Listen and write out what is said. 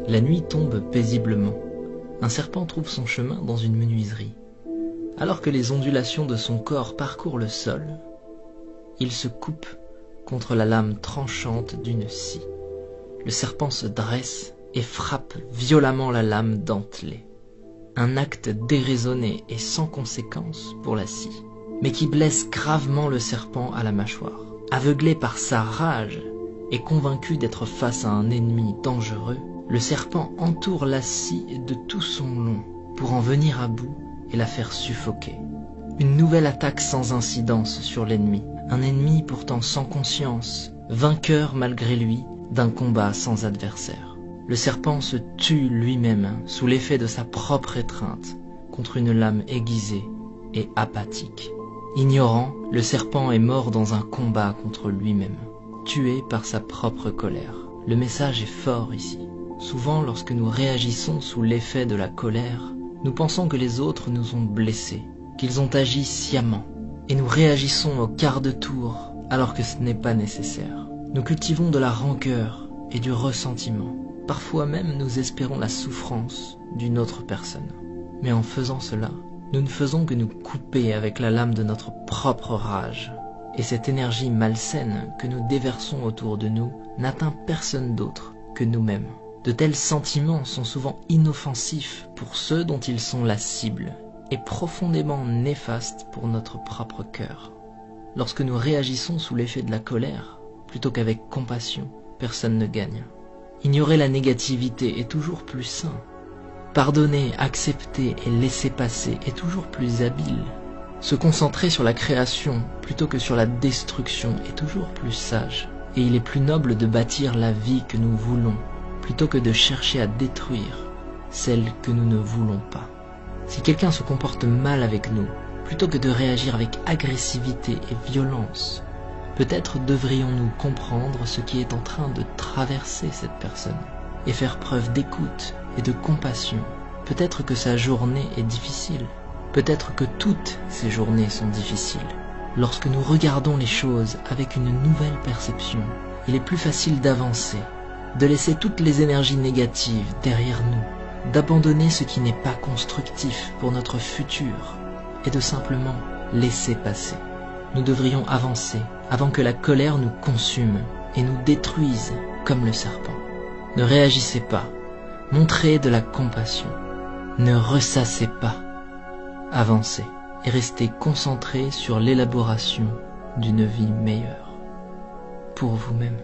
La nuit tombe paisiblement. Un serpent trouve son chemin dans une menuiserie. Alors que les ondulations de son corps parcourent le sol, il se coupe contre la lame tranchante d'une scie. Le serpent se dresse et frappe violemment la lame dentelée. Un acte déraisonné et sans conséquence pour la scie, mais qui blesse gravement le serpent à la mâchoire. Aveuglé par sa rage et convaincu d'être face à un ennemi dangereux, le serpent entoure la scie de tout son long pour en venir à bout et la faire suffoquer. Une nouvelle attaque sans incidence sur l'ennemi, un ennemi pourtant sans conscience, vainqueur malgré lui d'un combat sans adversaire. Le serpent se tue lui-même sous l'effet de sa propre étreinte contre une lame aiguisée et apathique. Ignorant, le serpent est mort dans un combat contre lui-même, tué par sa propre colère. Le message est fort ici. Souvent, lorsque nous réagissons sous l'effet de la colère, nous pensons que les autres nous ont blessés, qu'ils ont agi sciemment, et nous réagissons au quart de tour alors que ce n'est pas nécessaire. Nous cultivons de la rancœur et du ressentiment. Parfois même nous espérons la souffrance d'une autre personne. Mais en faisant cela, nous ne faisons que nous couper avec la lame de notre propre rage. Et cette énergie malsaine que nous déversons autour de nous n'atteint personne d'autre que nous-mêmes. De tels sentiments sont souvent inoffensifs pour ceux dont ils sont la cible et profondément néfastes pour notre propre cœur. Lorsque nous réagissons sous l'effet de la colère, plutôt qu'avec compassion, personne ne gagne. Ignorer la négativité est toujours plus sain. Pardonner, accepter et laisser passer est toujours plus habile. Se concentrer sur la création plutôt que sur la destruction est toujours plus sage. Et il est plus noble de bâtir la vie que nous voulons plutôt que de chercher à détruire celle que nous ne voulons pas. Si quelqu'un se comporte mal avec nous, plutôt que de réagir avec agressivité et violence, peut-être devrions-nous comprendre ce qui est en train de traverser cette personne et faire preuve d'écoute et de compassion. Peut-être que sa journée est difficile. Peut-être que toutes ces journées sont difficiles. Lorsque nous regardons les choses avec une nouvelle perception, il est plus facile d'avancer, de laisser toutes les énergies négatives derrière nous, d'abandonner ce qui n'est pas constructif pour notre futur et de simplement laisser passer. Nous devrions avancer avant que la colère nous consume et nous détruise comme le serpent. Ne réagissez pas, montrez de la compassion, ne ressassez pas, avancez et restez concentrés sur l'élaboration d'une vie meilleure pour vous-même.